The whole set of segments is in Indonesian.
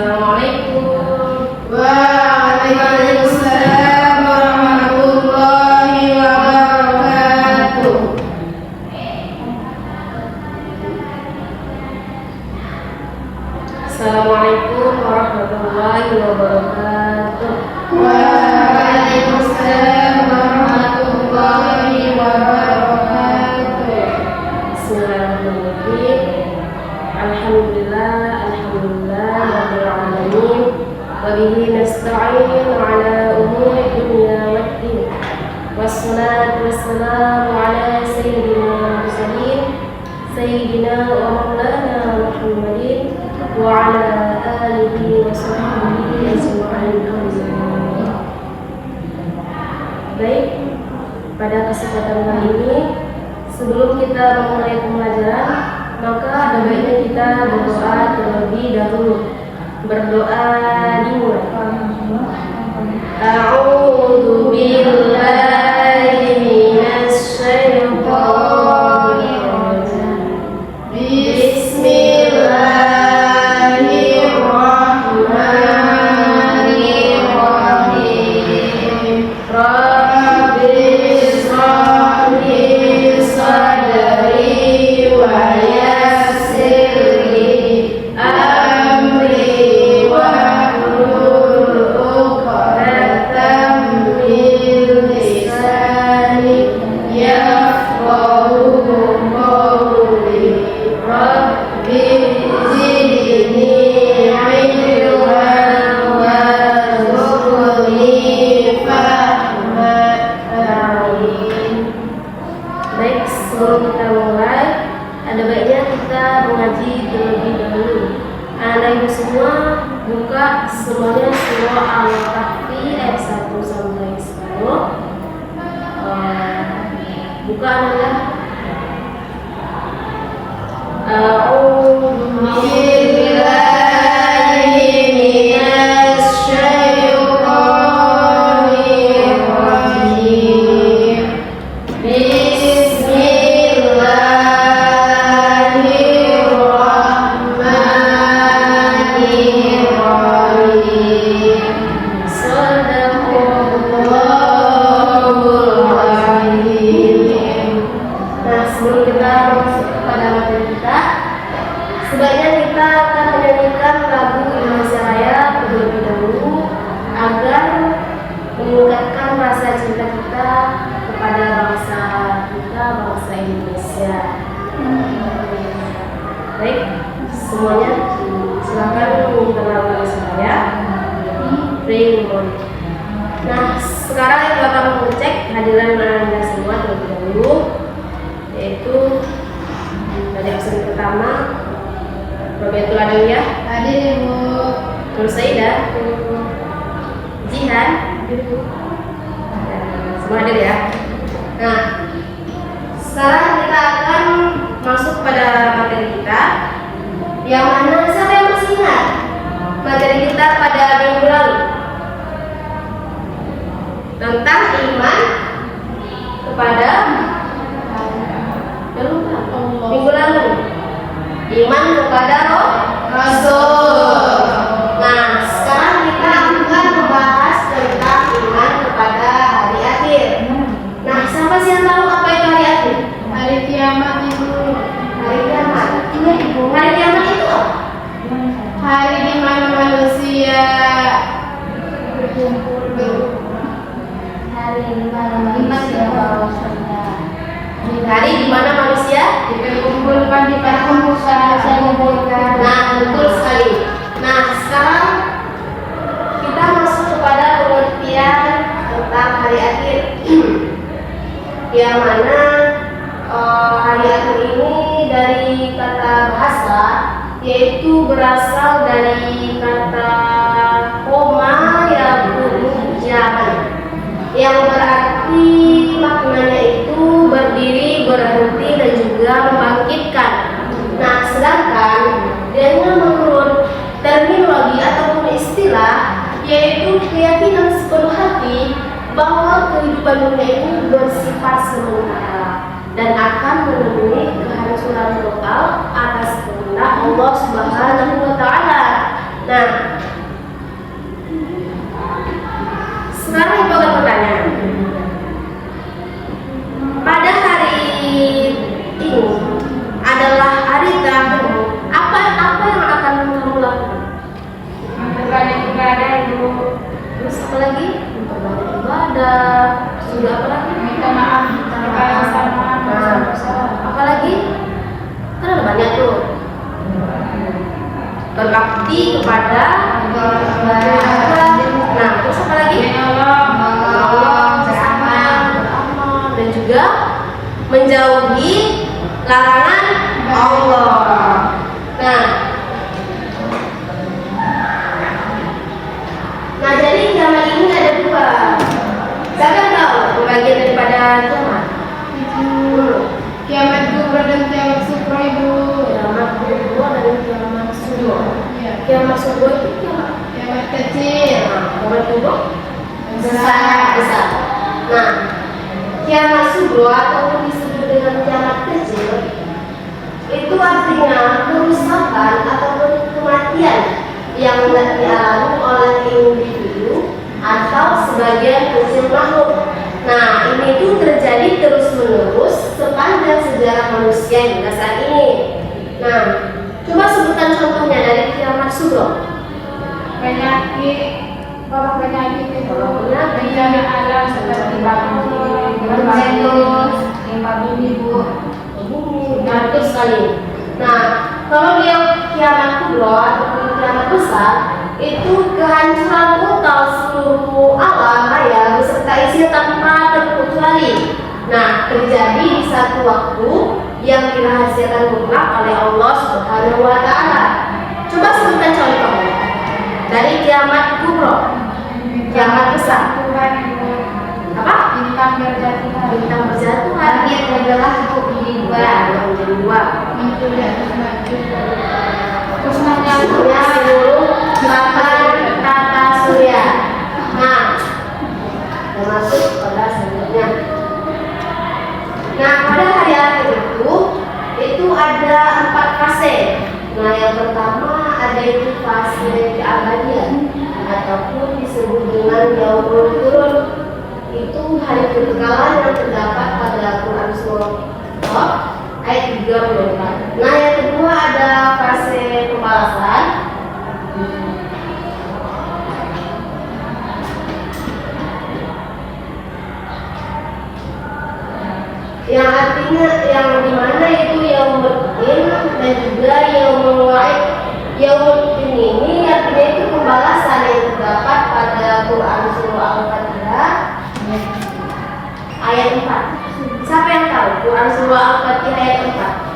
Assalamualaikum. Waalaikumsalam warahmatullahi wabarakatuh. Assalamualaikum warahmatullahi wabarakatuh. Waalaikumsalam warahmatullahi wabarakatuh. Bismillahirrahmanirrahim. Alhamdulillah rabbil alamin. Wa bihi nasta'in ala umuri dunya waddin. Wassalatu wassalamu ala sayyidina mursalin sayyidina wa maulana Muhammadin wa ala alihi wa sahbihi ajma'in. Baik, pada kesempatan kali ini sebelum kita memulai pembelajaran, maka ada baiknya kita berdoa terlebih dahulu. Berdoa dimulai. A'udzu billahi minasy syaithanir rajim. Bismillahirrahmanirrahim. Rabbi shrah li sadri wa yassir li amri wahlul 'uqdatam min lisani yafqahu qawli. Rabbi zidni 'ilman warzuqni fahman. Amin. Baik, sebelum kita mulai, ada baiknya kita mengaji terlebih dahulu. Anak ibu semua buka semuanya surah Al-Kahfi ayat 1 sampai 10. Buka anaknya. A'udzu billahi minasy syaithanir rajim. Bismillahirrahmanirrahim. Shadaqallahul azim. Nah, sebelum kita masuk kepada materi kita, sebaiknya kita akan menyanyikan lagu Indonesia Raya terlebih dahulu agar meningkatkan rasa cinta kita kepada bangsa kita, bangsa Indonesia. Baik, semuanya silakan menyanyikan lagu Indonesia Raya. Nah, sekarang kita akan mengecek kehadiran Anda semua terlebih dahulu, yaitu dari absen pertama Robetul Adawiyah, Hadir Ibu. Nur Saidah, Jihan, semua hadir ya. Nah, sekarang kita akan masuk pada materi kita, yang mana siapa yang masih ingat materi kita pada minggu lalu tentang iman kepada minggu lalu iman kepada Rasul. Nah, sekarang kita akan membahas tentang iman kepada hari akhir. Nah, siapa sih yang tahu apa itu hari akhir? Hari kiamat Ibu. Hari kiamat. Iya Ibu. Hari kiamat itu apa? Hari di mana manusia Hari di mana manusia Hari di mana manusia dikumpulkan di perkumpulan. Nah, betul sekali. Nah, sekarang kita masuk kepada pengertian tentang hari akhir. Yang mana hari akhir ini dari kata bahasa, yaitu berasal dari kata koma zaman, yang berarti maknanya itu berdiri, berhenti, dan juga membangkitkan. Nah, sedangkan dengan menurut terminologi ataupun istilah, yaitu keyakinan sepenuh hati bahwa kehidupan dunia ini bersifat sementara dan akan menemui kehancuran total atas kehendak Allah Subhanahu wa Ta'ala. Nah, berbakti kepada nah terus apa lagi? Menolong, beramal, dan juga menjauhi larangan Allah. Nah jadi kiamat ini ada dua. Siapa tahu pembagian daripada kiamat? Kiamat kubra dan kiamat sukro, Ibu. Kiamat kubra dan kiamat sukro. Iya. Kiamat sukro itu Kiamat kecil. kiamat kubra besar. Nah, kiamat sukro ataupun disebut dengan kiamat kecil itu artinya kerusakan ataupun kematian yang tidak dialami oleh individu atau sebagian kecil makhluk. Nah, ini tuh terjadi terus-menerus sepanjang sejarah manusia hingga saat ini. Nah, coba sebutkan contohnya dari kiamat sugro. Penyakit itu bencana alam seperti banjir, meletus, gempa bumi, Bu. Betul sekali. Nah, kalau dia kiamat kubro atau kiamat besar, itu kehancuran total seluruh alam raya beserta isinya tanpa terkecuali. Nah, terjadi di satu waktu yang dirahasiakan mutlak oleh Allah Subhanahu wa Ta'ala. Coba sebutkan contoh dari kiamat kubro, kiamat besar. Apa? Bintang berjatuhan. Bintang berjatuhan. Langit adalah menjadi dua. Muncul di atas batu. Musnahnya Punya seluruh tatanan tata surya. Nah, termasuk pada selanjutnya. Nah, pada hari akhir itu ada 4 fase. Nah, yang pertama ada itu fase keabadian ataupun disebut dengan yaumul turun. Itu hari kekekalan yang terdapat pada Quran surah ayat 34. Nah, yang kedua ada fase pembalasan. Yang artinya yang dimana itu yaumul din dan juga yaumul wa'id. Yaumul din ini artinya itu pembalasan yang terdapat pada Quran surah Al-Fatihah ayat 4. Siapa yang tahu Quran surah Al-Fatihah ayat 4?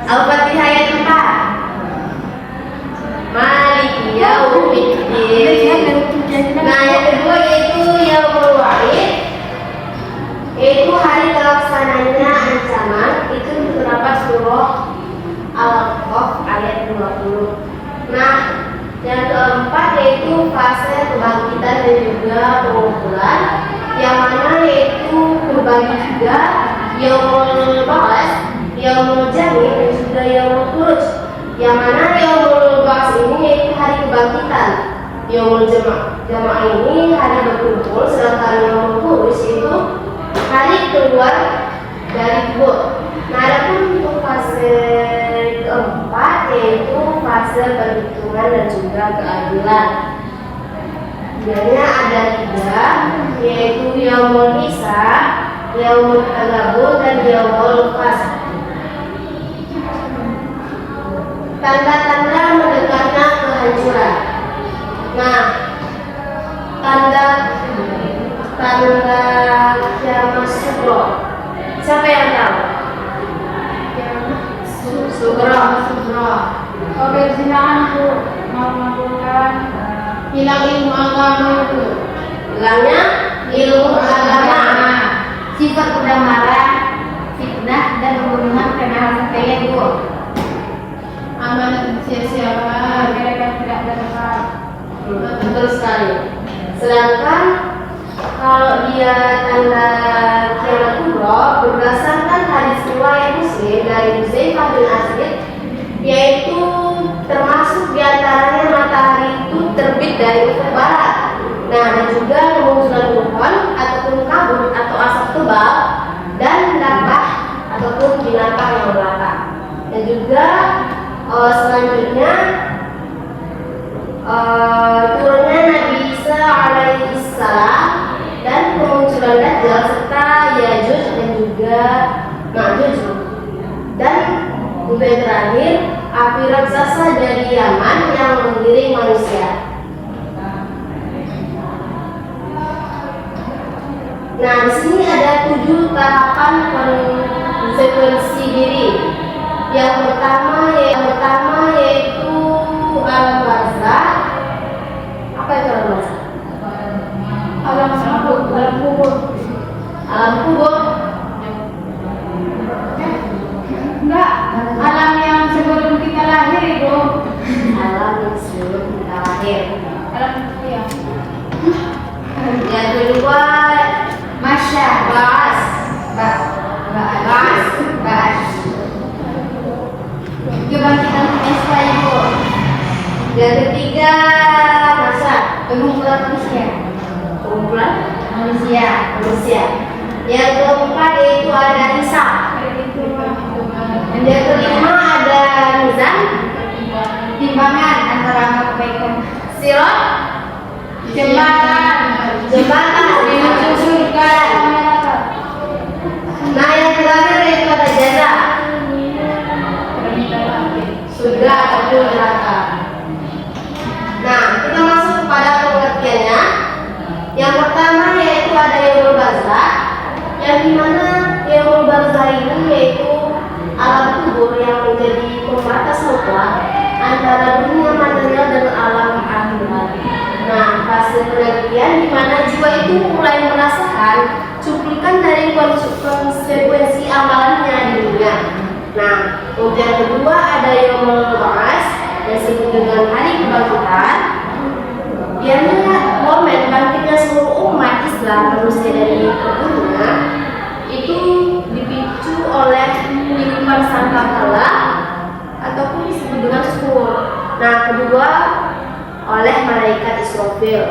Al-Fatihah ayat 4. Maliki yaumiddin. Nah, yang kedua yaitu yaumul wa'id, yaitu hari terlaksananya ancaman. Itu terdapat surah Al-Qaf ayat 20. Nah, yang keempat yaitu fase kebangkitan dan juga pengumpulan, yang mana yaitu berbagi juga yaumul ba'ats, yaumul jami' dan juga yaumul khuruj. Yang mana yaumul ba'ats ini yaitu hari kebangkitan, yaumul jamaah ini hari berkumpul, sedangkan yaumul khuruj itu hari keluar dari kubur. Nah, adapun untuk fase keempat yaitu fase perhitungan dan juga keadilan. Jadinya ada 3, yaitu yaumul hisab, yaumul tagabun dan yaumul fasl. Tanda-tanda mendekatnya kehancuran. Nah, tanda kiamat sugro. Siapa yang tahu? Sugro. Keberzinahan, Bu, mau melakukan hilang ilmu agama, Bu. Hilangnya ilmu agama. Sifat mudah marah, fitnah dan pembunuhan karena rasa kaya, Bu. Amanat sia-siakan, mereka tidak berhak. Betul sekali. Sedangkan kalau dia tanda kiamat kubro berdasarkan hadis riwayat Muslim dari Hudzaifah bin Asid, yaitu termasuk diantaranya matahari itu terbit dari ufuk barat. Nah, dan juga kemunculan pohon ataupun kabut atau asap tebal dan dapat ataupun binatang yang melata. Dan juga selanjutnya turunnya Nabi Isa alaihi salam dan kemunculan Dajjal serta Yajuj dan juga Majuj. Dan untuk yang terakhir, api raksasa dari Yaman yang menggiring manusia. Nah, di sini ada 7 tahapan konsekuensi diri. Yang pertama yaitu alam barzah. Apa itu alam barzah? Alam kubur. Alam kubur. Enggak, alam yang sebelum kita lahir itu. Alam yang sebelum kita lahir. Alam ya. Yang kedua, Masya. bas. Kebangkitan Esa itu. Yang ketiga, masa Pengumpulan manusia. kumpulan Manusia. manusia. Yang keempat yaitu ada hisab. Yang kelima ada mizan, Timbangan antara amal kebaikan. sirat, Jembatan. Menuju surga dan neraka. Nah, yang terakhir yaitu ada jaza, surga ataupun neraka. Nah, kita masuk kepada pengertiannya. Yang pertama yaitu ada yaumul barzah, yang dimana yaumul barzah ini yaitu alam kubur yang menjadi pembatas mutlak antara dunia material dan alam akhirat. Nah, fase pengertian di mana jiwa itu mulai merasakan cuplikan dari konsekuensi amalannya di dunia. Nah, untuk yang kedua ada yaumul ba'ats yang disebut dengan hari kebangkitan. Biasanya momen bangkitnya seluruh umat Islam manusia dari kuburnya itu dipicu oleh tiupan sangkakala ataupun disebut dengan sur. Nah, kedua oleh malaikat Israfil.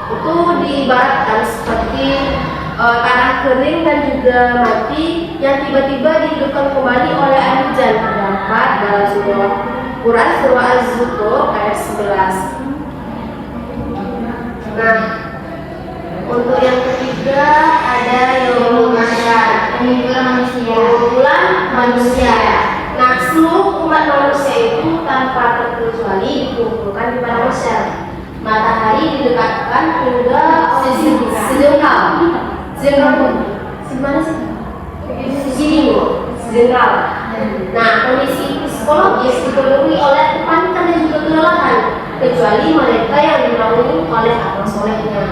Itu diibaratkan seperti tanah kering dan juga mati yang tiba-tiba dihidupkan kembali oleh air hujan, terdapat dalam surah Quran surah Az-Zukhruf ayat 11. Nah, untuk yang ketiga ada yaumul mahsyar, pengumpulan manusia. Nah, seluruh umat manusia itu tanpa terkecuali dikumpulkan di padang mahsyar. Matahari didekatkan hingga sejengkal. Gimana sih? Sejengkal. Nah, kondisi psikologis dipenuhi oleh kepanikan dan juga kelelahan, kecuali mereka yang dinaungi oleh amal solehnya.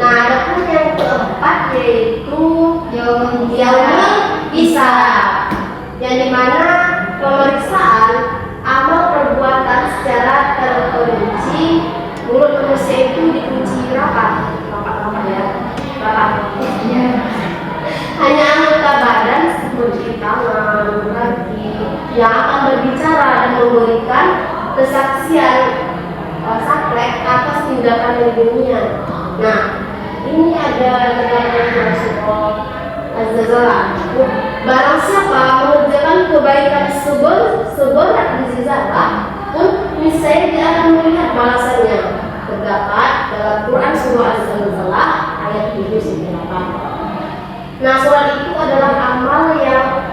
Nah, adapun yang keempat yaitu yaumul hisab, yang dimana pemeriksaan amal perbuatan secara terperinci. Mulut manusia itu dikunci rapat ya, rapat. Hanya anggota badan seperti tangan, kaki yang akan berbicara dan memberikan kesaksian saklek atas tindakan di dunia. Nah, ini ada dalam surah Az-Zalzlah. Barang siapa mengerjakan kebaikan seberat biji zarah pun niscaya dia akan melihat balasannya. Terdapat dalam Quran surah Az-Zalzlah ayat 7-8. Nah, surat itu adalah amal yang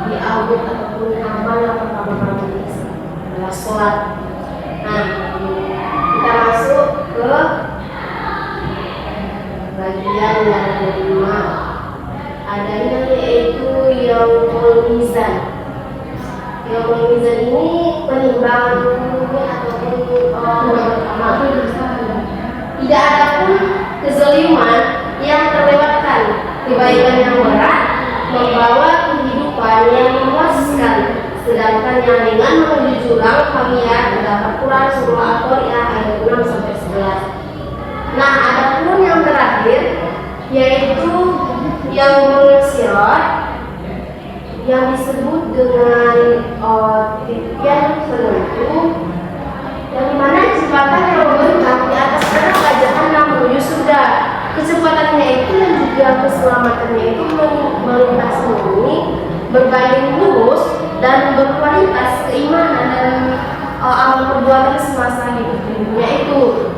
diaudit ataupun amal yang pertama kali adalah sholat. Nah, kita masuk ke bagian yang kelima. Adanya yaitu yaumul mizan. Yaumul mizan ini penimbangan ataupun amal. Tidak ada pun kezaliman yang terlewatkan. Kebaikan yang berat membawa kehidupan yang memuaskan, sedangkan yang ringan menuju jurang hamiah. Terdapat Quran surah Al-Qari'ah ayat 6-11. Nah, adapun yang terakhir yaitu yaumul sirat yang disebut dengan titian penentu, yang dimana jembatan yang membentang di atas neraka jahanam menuju surga. Kecepatannya itu dan juga keselamatannya itu melintasi bumi, berbanding lurus dan berkualitas keimanan dan amal perbuatan semasa hidup di dunia itu.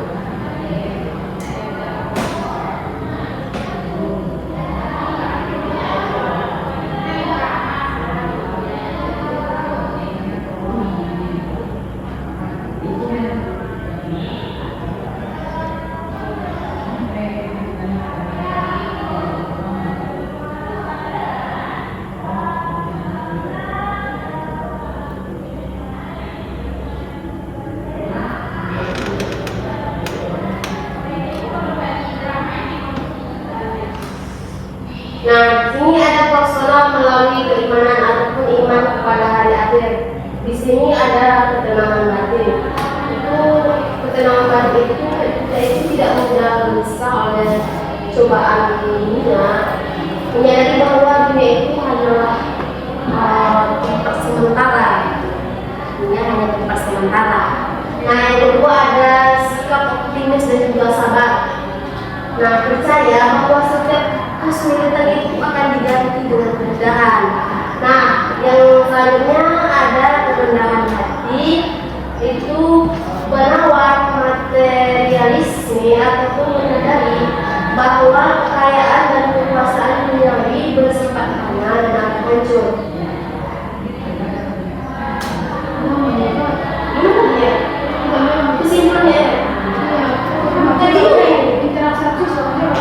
surga melalui keimanan ataupun iman kepada hari akhir. Di sini ada ketenangan batin. Itu ketenangan batin itu kita itu tidak mudah gelisah oleh cobaan dunia. Menyadari bahwa dunia itu hanyalah tempat sementara. Dunia hanya tempat sementara. Nah, yang kedua ada sikap optimis dan juga sabar. Nah, percaya bahwa setiap kesulitan itu akan diganti dengan kemudahan. Nah, yang selanjutnya ada kerendahan hati, itu menawar materialisme ataupun menyadari bahwa kekayaan dan kekuasaan duniawi bersifat hanya dan akan hancur. Gimana ya? Kesimpulannya? Jadi interaksi sosial.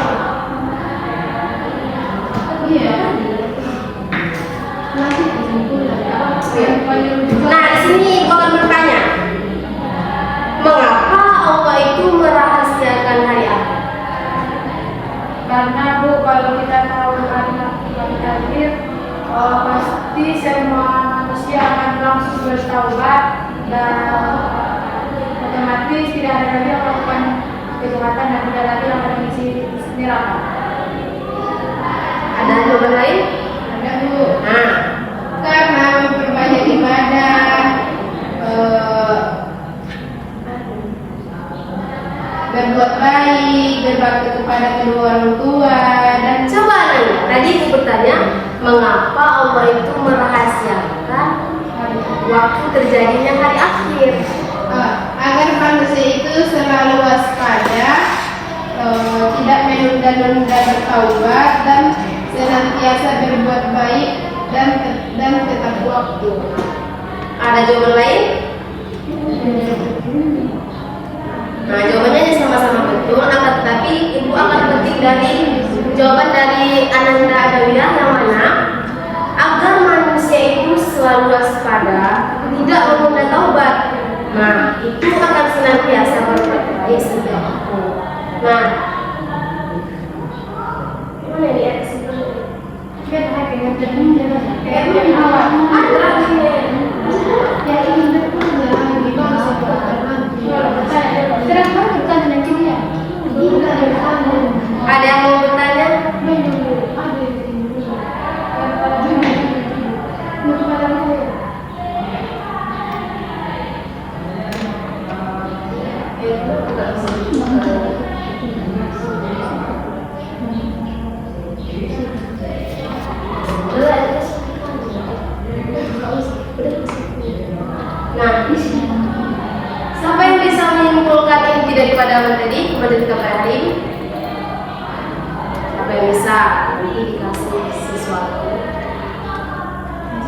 Iya. Nah, di sini kau akan bertanya, mengapa Allah itu merahasiakan hari akhir? Karena Bu, kalau kita tahu hari akhir, pasti semua manusia akan langsung bertaubat dan otomatis tidak ada lagi yang melakukan kejahatan dan tidak lagi yang mengisi neraka. Ada jawaban lain? Ada Bu. Nah, Karena memperbanyak ibadah, berbuat baik, berbakti kepada kedua orang tua, dan coba nanya. Tadi ibu bertanya, mengapa Allah itu merahasiakan waktu terjadinya hari akhir? agar manusia itu selalu waspada, tidak menunda-nunda bertaubat, dan senantiasa berbuat baik dan tetap waktu. Ada jawaban lain? Nah, jawabannya sama-sama betul, akan tetapi ibu akan petik dari jawaban dari Ananda Adawiyah yang mana agar manusia itu selalu waspada, tidak menunda taubat. Nah, itu akan senantiasa berbuat baik setiap waktu. Nah, mana ini ya? Ada yang mau bertanya? Nah, siapa yang bisa menyimpulkan inti daripada materi kita pada hari ini? Siapa yang bisa? Nanti dikasih sesuatu.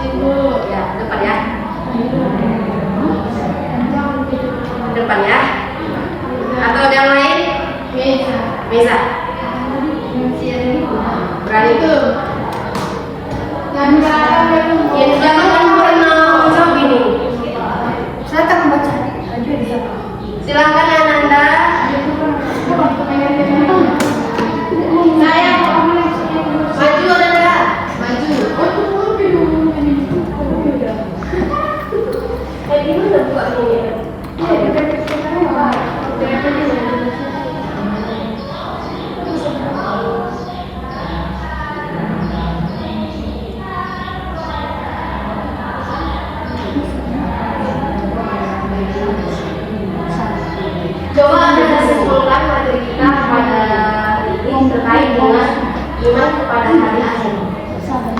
Ibu, Ya, depan ya. Depan ya. Atau ada yang lain? Bisa. Berani tuh. Yang jangan pernah jawab ini. saya akan membaca. Silakan ya Nanda. Saya Maju Nanda. maju. Gimana buka ini? Coba Anda simpulkan materi kita pada ini terkait dengan iman kepada hari akhir.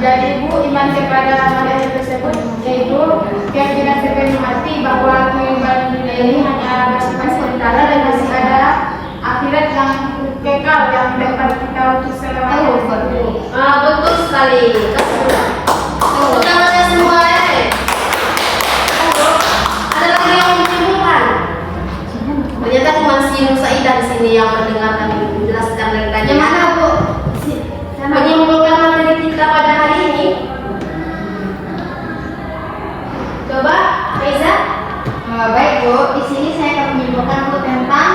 Jadi Ibu, iman kepada hari tersebut yaitu keyakinan sepenuh hati bahwa kehidupan dunia ini hanya bersifat sementara dan masih ada akhirat yang kekal yang dapat kita untuk selama-lamanya. Betul sekali. Tepuk tangannya semua ya. Ada lagi yang menyimpulkan? Ternyata cuma si Nusaidah di sini yang mendengarkan menjelaskan dari tadi. Yang mana Bu? Menyimpulkan materi kita pada hari ini. Coba, Reza. Baik Bu, di sini saya akan menyimpulkan Bu tentang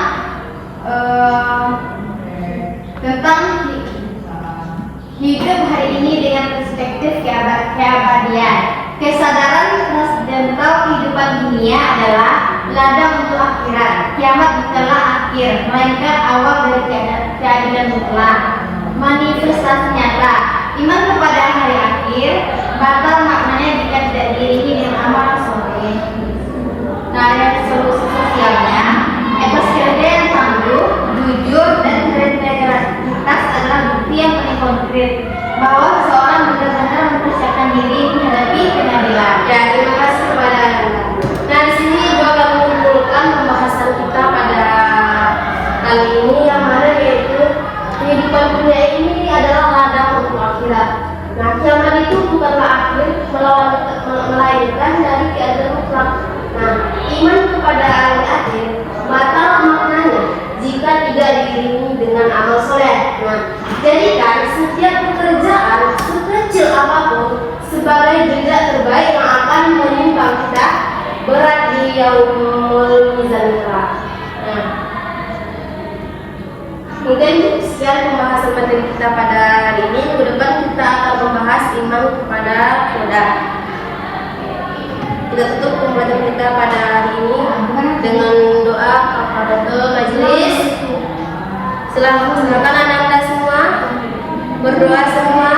hidup hari ini dengan perspektif keabadian. Kesadaran transdental kehidupan dunia adalah ladang untuk akhirat. Kiamat bukanlah akhir, melainkan awal dari keadilan mutlak. Manifestasi nyata, iman kepada hari akhir batal maknanya jika tidak diiringi dengan amal soleh. Nah, dari solusi sosialnya, etos kerja yang tangguh, jujur, dan berintegritas adalah bukti yang paling konkret bahwa seseorang benar-benar mempersiapkan diri menghadapi pengadilan. Ya, terima kasih kepada Anda. Nah, di sini juga akan mengumpulkan pembahasan kita pada kali ini yang mana yaitu kehidupan dunia ini adalah ladang untuk akhirat. Nah, kiamat itu bukanlah akhir, melainkan dari keadilan mutlak. Nah, iman kepada hari akhir batal maknanya jika tidak diiringi dengan amal soleh. Nah, jadikan setiap pekerjaan sekecil apapun sebagai jejak terbaik yang akan menimpa kita berat di yaumul mizan kelak. Nah, mungkin sekian pembahasan materi kita pada hari ini. Minggu depan kita akan membahas iman kepada Qadar. Kita tutup pembelajaran kita pada hari ini dengan doa kafaratul majelis. Silakan anda semua berdoa semua.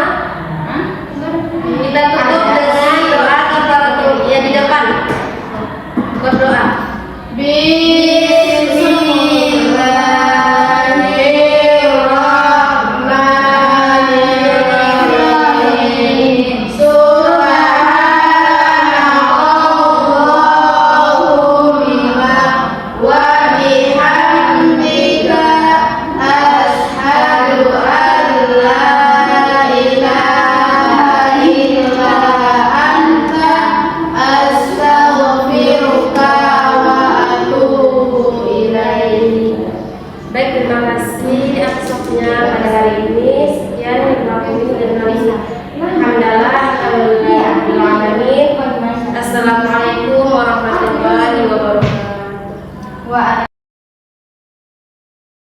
Kita tutup dengan doa kafaratul, ya di depan berdoa.